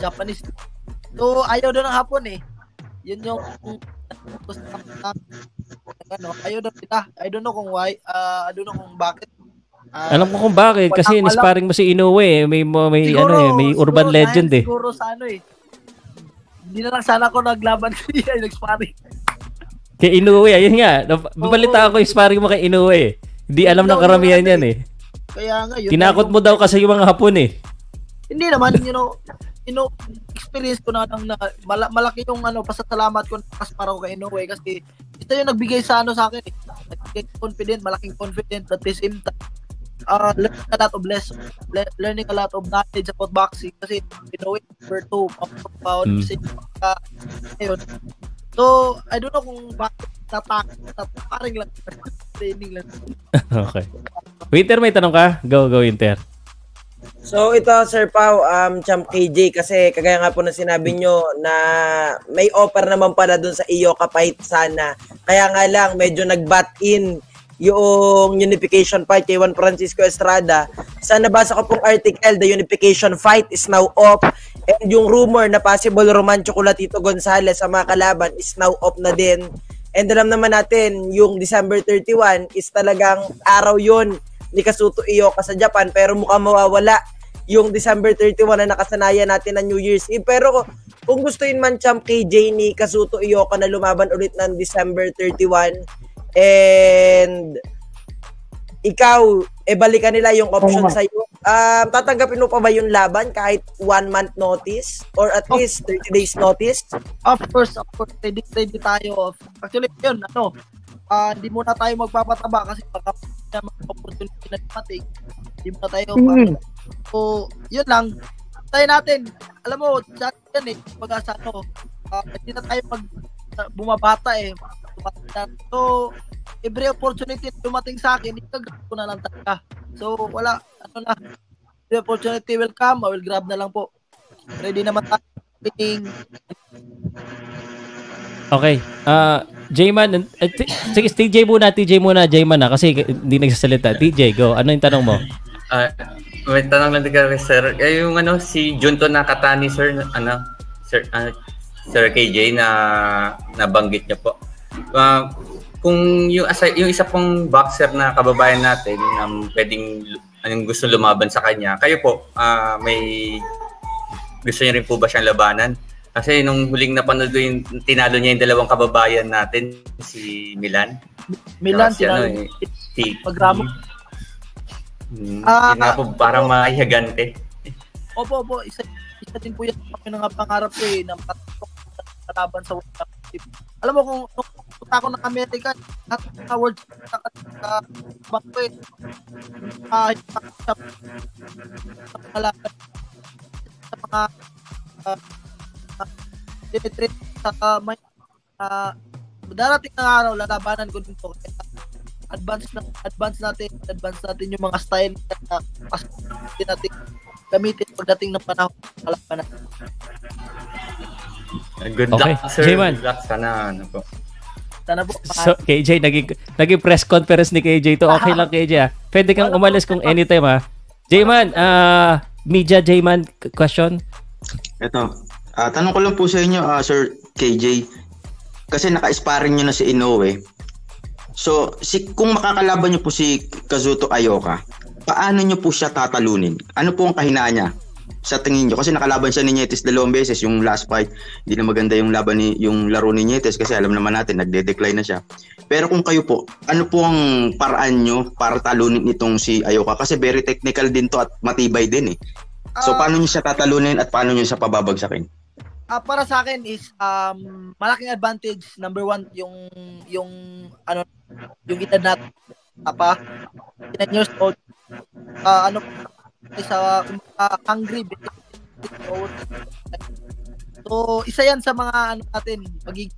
Japanese. So ayaw daw ng Hapon eh. Yun yung ayaw daw nila. I don't know kung why. I don't know kung bakit. Alam ko kung bakit kasi in-sparring mo si Inoue may siguro, ano may urban legend eh. Siguro sa ano eh. Hindi na lang sana ako naglaban siya, nag-sparring. Kay Inoue, ayun nga. Babalita ako yung sparring mo kay Inoue. Hindi alam ng karamihan yan eh. Kaya nga yun. Kinakot mo daw kasi yung mga Hapon eh. Hindi naman, experience ko na malaki yung pasasalamat ko na para ko kay Inoue kasi ito yung nagbigay sa akin eh. Nagbigay confident, malaking confident at the same time. Learning a lot of knowledge about boxing kasi Inoue number 2 ayun. So, I don't know kung bakit paring lang training lang. Okay. Winter, may tanong ka? Go Winter. So ito Sir Pao, Champ KJ, kasi kagaya nga po na sinabi nyo na may offer naman pala dun sa Ioka fight sana. Kaya nga lang medyo nag-bat in yung unification fight kay Juan Francisco Estrada. Sa nabasa ko pong article, the unification fight is now off, and yung rumor na possible Roman Chocolatito Gonzalez sa mga kalaban is now off na din. And alam naman natin, yung December 31 is talagang araw yun ni Kazuto Ioka sa Japan, pero mukhang mawawala yung December 31 na nakasanayan natin na New Year's Eve. Pero kung gusto yun man, Champ KJ, ni Kazuto Ioka na lumaban ulit ng December 31, and ikaw, balikan nila yung option sa'yo, tatanggapin mo pa ba yung laban kahit 1 month notice or at least 30 days notice? Of course, ready tayo. Actually, yun, hindi muna tayo magpapataba kasi baka opportunity na dumating. Hindi muna tayo so, yun lang. Tayo natin. Alam mo, sa yan pag-asa hindi na tayo bumabata eh. So, every opportunity dumating sa akin, ikagrab ko na lang talaga. So, wala, every opportunity will come, I will grab na lang po. Ready naman tayo. Okay. J-Man, sige, TJ muna, J-Man na, kasi hindi nagsasalita. TJ, go. Ano yung tanong mo? May tanong lang din sir. Yung si Junto Nakatani, sir, Sir KJ na nabanggit niya po. Kung yung isa pong boxer na kababayan natin pwedeng gusto lumaban sa kanya, kayo po, may gusto niyo rin po ba siyang labanan? Kasi nung huling napanood ko yung tinalo niya yung dalawang kababayan natin, si Milan, tinalo si Pagramo. Po parang maihagante. Opo, isa din po yan kami ng pangarap ko ng kalaban sa World Championship. Alam mo kung punta ako ng Amerika, sa World Championship sa mga dinitreat sa may darating na araw, lalabanan ko din po. Advance natin yung mga style na natin gamitin pagdating ng panahon ng kalaban natin. Good luck, sir. J-Man. Good luck. Sana po. So, KJ, naging press conference ni KJ to. Okay lang, KJ. Pwede kang umalis kung anytime, J-Man, media J-Man question? Ito. Tanong ko lang po sa inyo, Sir KJ. Kasi naka-sparring nyo na si Inoue. So, kung makakalaban nyo po si Kazuto Ioka, paano nyo po siya tatalunin? Ano po ang kahinaan niya sa tingin nyo? Kasi nakalaban siya ni Nietes 2 beses yung last fight. Hindi na maganda yung yung laro ni Nietes kasi alam naman natin nagde-decline na siya. Pero kung kayo po, ano po ang paraan nyo para talunin itong si Ioka? Kasi very technical din to at matibay din eh. So paano nyo siya tatalunin at paano nyo siya pababagsakin? Para sa akin is malaking advantage. Number 1 yung edad natin. 9 years old. Isa hungry. So isa yan sa mga natin magiging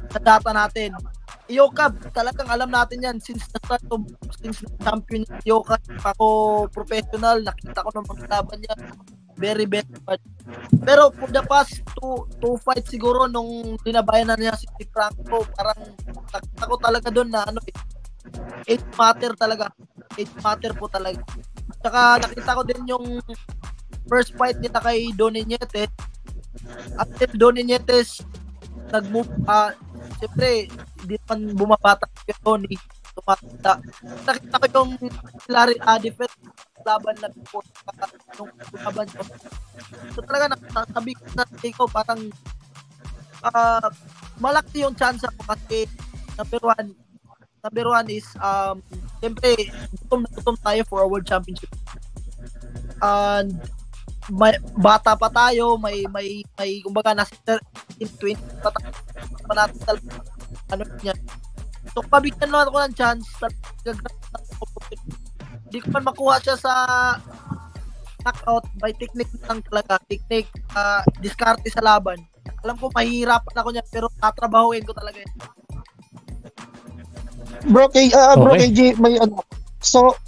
sa data natin. Ioka, talagang alam natin yan since champion Ioka ako professional, nakita ko ng mga laban niya very bad. Pero for the past two fights siguro nung dinabayan na niya si Franco, parang nakita ko talaga doon na age matter talaga. Age matter po talaga. Tsaka nakita ko din yung first fight nila kay Donnie Nietes. At Donnie Nietes nag-move, siyempre, hindi man bumabata kay Donnie. Tumata. Nakita ko yung defense laban na nung laban ko. So talaga nasabi ko parang malaki yung chance ko kasi number one is siyempre gutom tayo for a world championship. And may bata pa tayo, may kumbaga nasa 20 pa tayo ano niya. So pabigyan lang ako ng chance, hindi ko man makuha siya sa knockout by technique lang talaga, technique, diskarte sa laban. Alam ko mahihirapan ako niya pero tatrabahuin ko talaga yun. Bro KJ, may ano. So,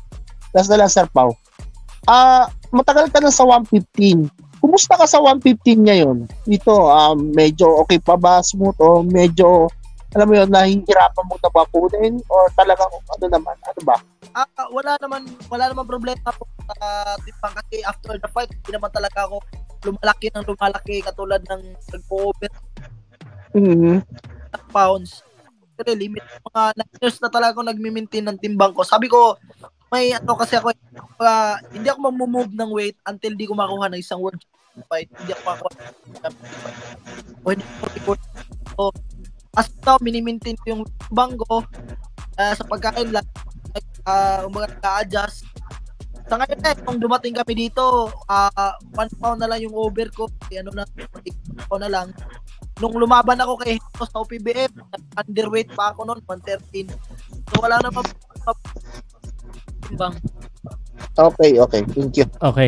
last na lang, Sir Pao. Matagal ka na sa 115. Kumusta ka sa 115 ngayon? Ito, medyo okay pa ba? Smooth o medyo, alam mo yun, nahihirapan mo na ba punin? Or talagang, ano naman? Ano ba? Wala naman problema po sa timbang kasi after the fight, hindi naman talaga ako lumalaki katulad ng nag-over pounds. Kasi limit mga 9 years na talaga ako nagmi-maintain ng timbang ko. Sabi ko, may ano kasi ako, hindi ako mag-move ng weight until di ko makuha ng isang world fight. Hindi ako makuha. So, as now, mini-maintain ko yung timbang ko sa pagkain lang. Umaga naka-adjust. Sa ngayon kung dumating kami dito, 1 pound na lang yung over ko. Ano na, 1 na lang. Nung lumaban ako kay Hito sa OPBF, underweight pa ako noon, 113. So wala na timbang. Okay. Thank you. Okay.